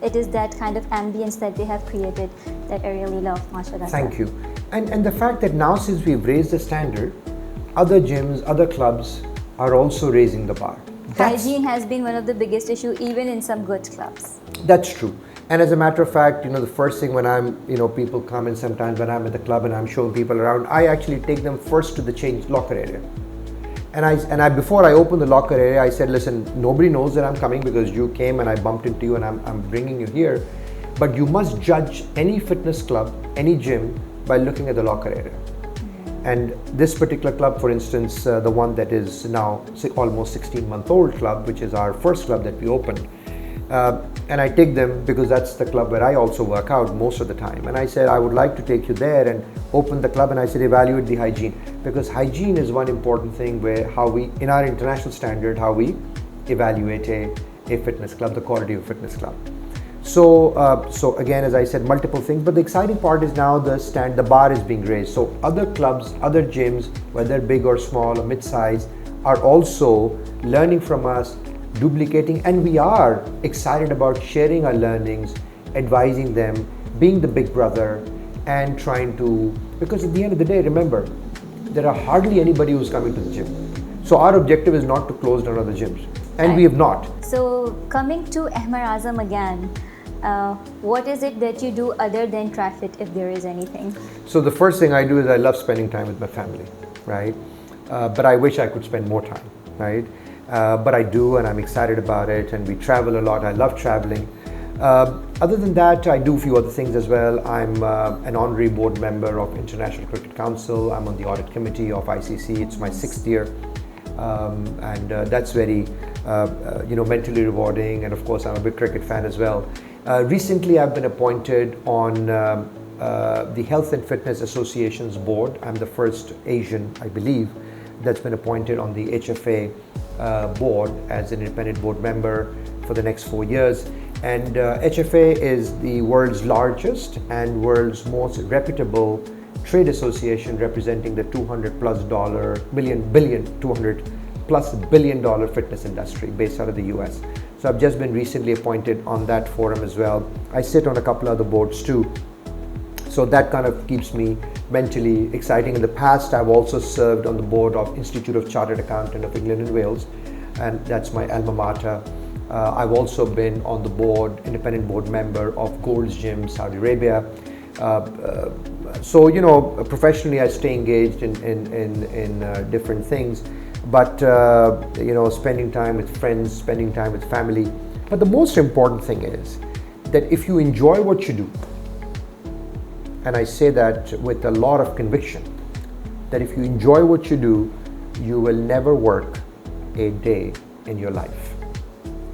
S2: It is that kind of ambience that they have created that I really love. Mashallah.
S1: Thank you. And the fact that now, since we've raised the standard, other gyms, other clubs are also raising the bar.
S2: Hygiene has been one of the biggest issue even in some good clubs.
S1: That's true. And as a matter of fact, the first thing when I'm, people come in sometimes when I'm at the club and I'm showing people around, I actually take them first to the change locker area. And I before I open the locker area, I said, listen, nobody knows that I'm coming because you came and I bumped into you and I'm bringing you here. But you must judge any fitness club, any gym, by looking at the locker area. And this particular club, for instance, the one that is now almost 16-month-old club, which is our first club that we opened, and I take them because that's the club where I also work out most of the time. And I said, I would like to take you there and open the club. And I said, evaluate the hygiene, because hygiene is one important thing where in our international standard, how we evaluate a fitness club, the quality of a fitness club. So again, as I said, multiple things, but the exciting part is now the bar is being raised. So other clubs, other gyms, whether big or small or mid-size, are also learning from us, duplicating, and we are excited about sharing our learnings, advising them, being the big brother, and trying to, because at the end of the day, remember, there are hardly anybody who's coming to the gym. So our objective is not to close down other gyms, and we have not.
S2: So coming to Ahmar Azam again, what is it that you do other than Trifit, if there is anything?
S1: So the first thing I do is I love spending time with my family, right? But I wish I could spend more time, right? But I do, and I'm excited about it, and we travel a lot. I love traveling. Other than that, I do a few other things as well. I'm an honorary board member of International Cricket Council. I'm on the audit committee of ICC. It's my 6th year, and that's very mentally rewarding. And of course, I'm a big cricket fan as well. Recently, I've been appointed on the Health and Fitness Association's board. I'm the first Asian, I believe, that's been appointed on the HFA board as an independent board member for the next 4 years. And HFA is the world's largest and world's most reputable trade association, representing the $200+ billion fitness industry based out of the US. So I've just been recently appointed on that forum as well. I sit on a couple other boards too. So that kind of keeps me mentally exciting. In the past, I've also served on the board of Institute of Chartered Accountant of England and Wales, and that's my alma mater. I've also been on the board, independent board member of Gold's Gym, Saudi Arabia. So professionally, I stay engaged in different things, but spending time with friends, spending time with family. But the most important thing is that if you enjoy what you do, and I say that with a lot of conviction, that if you enjoy what you do, you will never work a day in your life.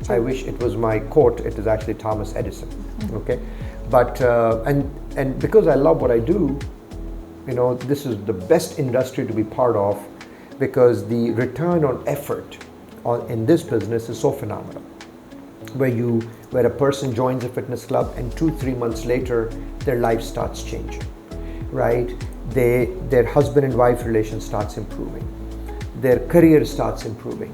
S1: I wish it was my quote. It is actually Thomas Edison. Okay, but and because I love what I do, this is the best industry to be part of, because the return on effort in this business is so phenomenal. Where a person joins a fitness club and 2-3 months later, their life starts changing, right? Their husband and wife relation starts improving. Their career starts improving.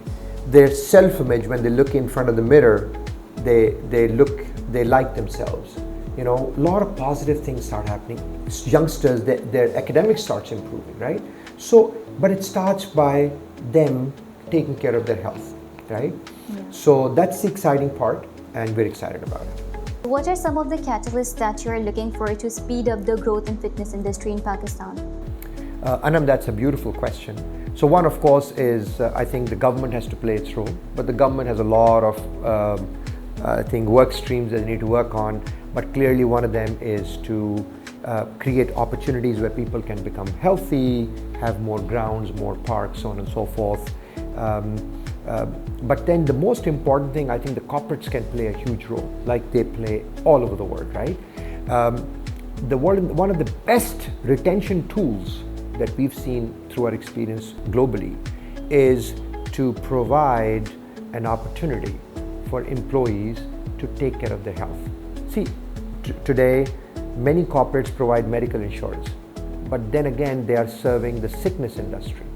S1: Their self-image, when they look in front of the mirror, they like themselves. A lot of positive things start happening. Youngsters, their academics starts improving, right? So, but it starts by them taking care of their health, right? Yeah. So that's the exciting part, and we're excited about it.
S2: What are some of the catalysts that you're looking for to speed up the growth in fitness industry in Pakistan?
S1: Anum, that's a beautiful question. So one, of course, is I think the government has to play its role, but the government has a lot of work streams that they need to work on. But clearly, one of them is to create opportunities where people can become healthy, have more grounds, more parks, so on and so forth. But then the most important thing, I think the corporates can play a huge role, like they play all over the world, right? One of the best retention tools that we've seen through our experience globally is to provide an opportunity for employees to take care of their health. See, today, many corporates provide medical insurance, but then again, they are serving the sickness industry.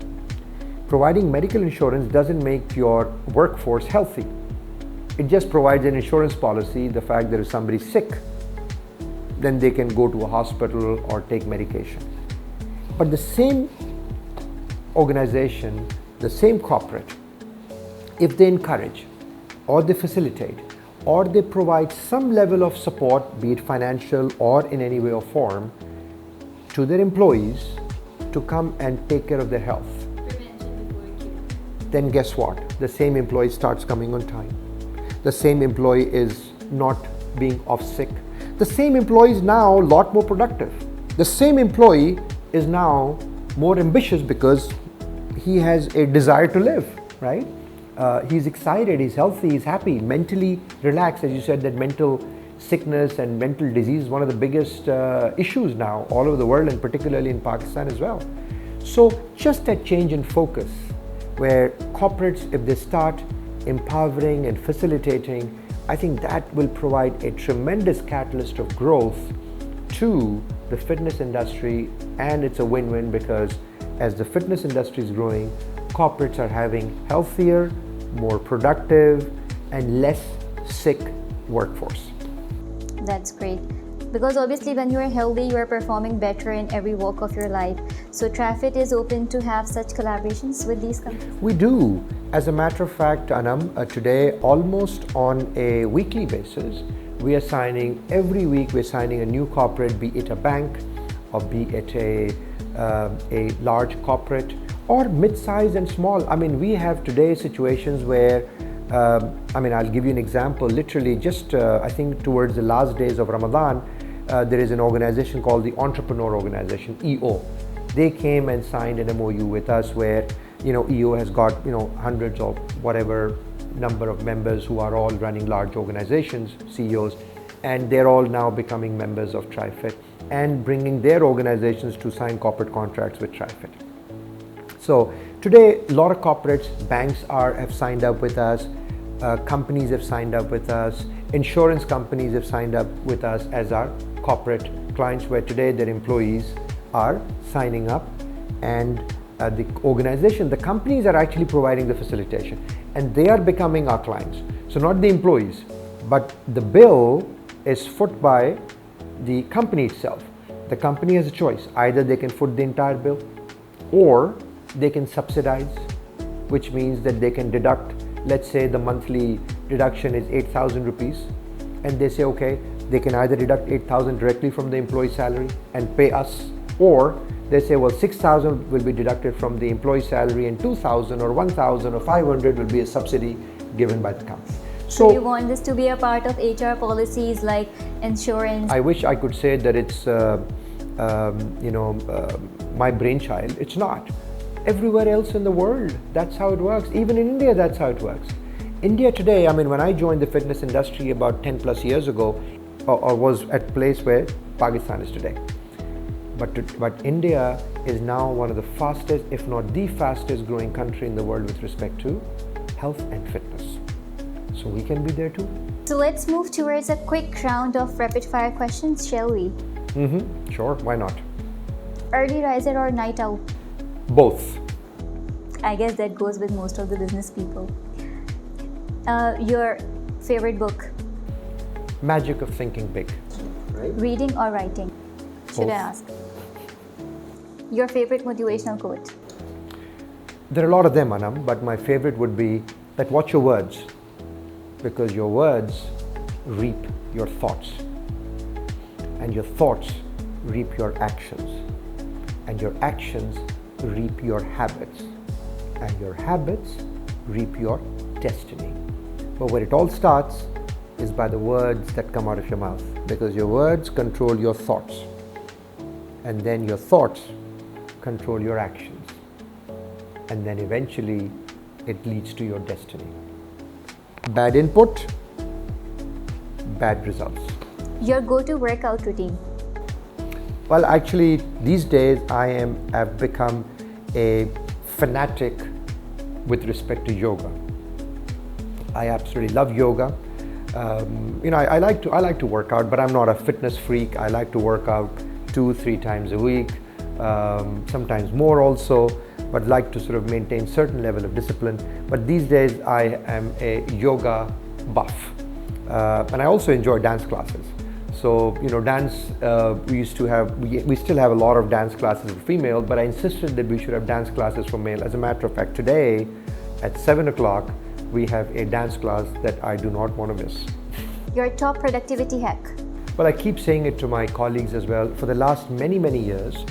S1: Providing medical insurance doesn't make your workforce healthy. It just provides an insurance policy, the fact that if somebody's sick, then they can go to a hospital or take medication. But the same organization, the same corporate, if they encourage or they facilitate or they provide some level of support, be it financial or in any way or form, to their employees to come and take care of their health, then guess what? The same employee starts coming on time. The same employee is not being off sick. The same employee is now a lot more productive. The same employee is now more ambitious because he has a desire to live, right? He's excited, he's healthy, he's happy, mentally relaxed. As you said, that mental sickness and mental disease is one of the biggest issues now all over the world, and particularly in Pakistan as well. So just that change in focus, where corporates, if they start empowering and facilitating, I think that will provide a tremendous catalyst of growth to the fitness industry, and it's a win-win because as the fitness industry is growing, corporates are having healthier, more productive, and less sick workforce.
S2: That's great. Because obviously when you are healthy, you are performing better in every walk of your life. So Trifit is open to have such collaborations with these companies?
S1: We do. As a matter of fact, Anum, today almost on a weekly basis, we are signing, every week we're signing a new corporate, be it a bank or be it a large corporate or mid-size and small. I mean, we have today situations where, I'll give you an example. Literally just, I think towards the last days of Ramadan, there is an organization called the Entrepreneur Organization, EO. They came and signed an MOU with us where, EO has got, hundreds of whatever number of members who are all running large organizations, CEOs, and they're all now becoming members of Trifit and bringing their organizations to sign corporate contracts with Trifit. So today, a lot of corporates, banks have signed up with us, companies have signed up with us, insurance companies have signed up with us as our corporate clients, where today their employees are signing up, and the organization, the companies are actually providing the facilitation, and they are becoming our clients. So not the employees, but the bill is foot by the company itself. The company has a choice. Either they can foot the entire bill or they can subsidize, which means that they can deduct, let's say the monthly deduction is 8,000 rupees, and they say, okay, they can either deduct 8,000 directly from the employee salary and pay us, or they say, well, 6,000 will be deducted from the employee salary and 2,000 or 1,000 or 500 will be a subsidy given by the company.
S2: So you want this to be a part of HR policies like insurance?
S1: I wish I could say that it's my brainchild. It's not. Everywhere else in the world, that's how it works. Even in India, that's how it works. India today, when I joined the fitness industry about 10 plus years ago, or was at a place where Pakistan is today. But India is now one of the fastest, if not the fastest growing country in the world with respect to health and fitness. So we can be there too.
S2: So let's move towards a quick round of rapid fire questions, shall we?
S1: Sure, why not?
S2: Early riser or night owl?
S1: Both.
S2: I guess that goes with most of the business people. Your favorite book?
S1: Magic of Thinking Big. Right?
S2: Reading or writing? Should
S1: Both.
S2: I ask? Your favorite motivational quote?
S1: There are a lot of them, Anum, but my favorite would be that watch your words, because your words reap your thoughts, and your thoughts reap your actions, and your actions reap your habits, and your habits reap your destiny. But where it all starts is by the words that come out of your mouth, because your words control your thoughts, and then your thoughts control your actions, and then eventually it leads to your destiny. Bad input, bad results.
S2: Your go-to workout routine?
S1: Well, actually, these days I've become a fanatic with respect to yoga. I absolutely love yoga. I like to work out, but I'm not a fitness freak. I like to work out 2-3 times a week, sometimes more also, but like to sort of maintain certain level of discipline. But these days I am a yoga buff, and I also enjoy dance classes. So dance, we still have a lot of dance classes for female, but I insisted that we should have dance classes for male. As a matter of fact, today at 7 o'clock we have a dance class that I do not want to miss.
S2: Your top productivity hack?
S1: Well, I keep saying it to my colleagues as well. For the last many years,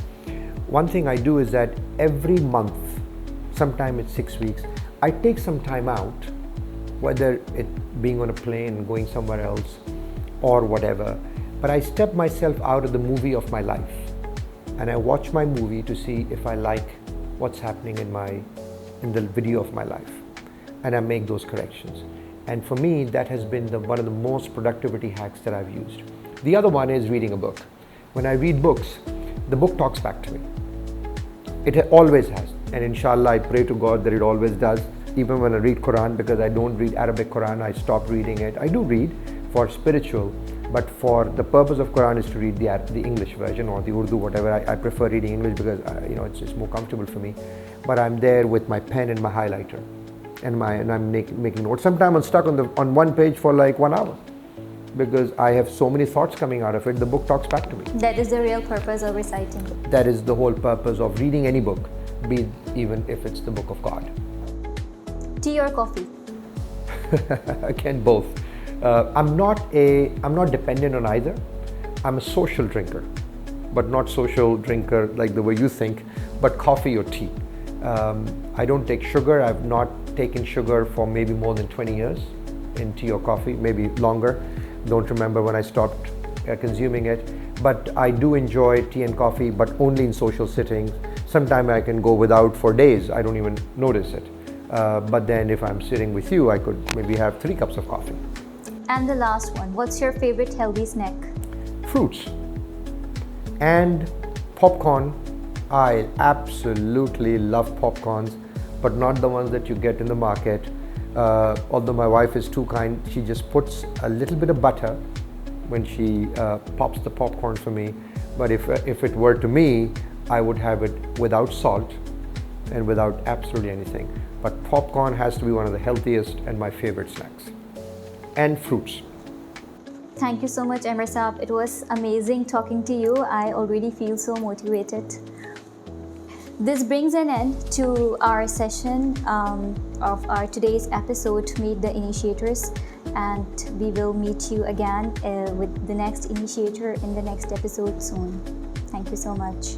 S1: one thing I do is that every month, sometime it's 6 weeks, I take some time out, whether it being on a plane, going somewhere else or whatever, but I step myself out of the movie of my life and I watch my movie to see if I like what's happening in the video of my life, and I make those corrections. And for me, that has been one of the most productivity hacks that I've used. The other one is reading a book. When I read books, the book talks back to me. It always has, and inshallah I pray to God that it always does. Even when I read Quran, because I don't read Arabic Quran, I stopped reading it. I do read for spiritual, but for the purpose of Quran is to read the English version or the Urdu, whatever. I prefer reading English because it's more comfortable for me. But I'm there with my pen and my highlighter, and I'm making notes. Sometimes I'm stuck on one page for like 1 hour because I have so many thoughts coming out of it. The book talks back to me.
S2: That is the real purpose of reciting.
S1: That is the whole purpose of reading any book, even if it's the book of God.
S2: Tea or coffee?
S1: Again, both. I'm not dependent on either. I'm a social drinker, but not social drinker like the way you think, but coffee or tea. I don't take sugar. I've not taken sugar for maybe more than 20 years in tea or coffee, maybe longer. Don't remember when I stopped consuming it, but I do enjoy tea and coffee, but only in social settings. Sometimes I can go without for days. I don't even notice it. But then if I'm sitting with you, I could maybe have 3 cups of coffee.
S2: And the last one, what's your favorite healthy snack?
S1: Fruits and popcorn. I absolutely love popcorns, but not the ones that you get in the market. Although my wife is too kind, she just puts a little bit of butter when she pops the popcorn for me. But if it were to me, I would have it without salt and without absolutely anything. But popcorn has to be one of the healthiest and my favorite snacks. And fruits.
S2: Thank you so much, Ahmar Saab. It was amazing talking to you. I already feel so motivated. This brings an end to our session of our today's episode, Meet the Initiators. And we will meet you again with the next initiator in the next episode soon. Thank you so much.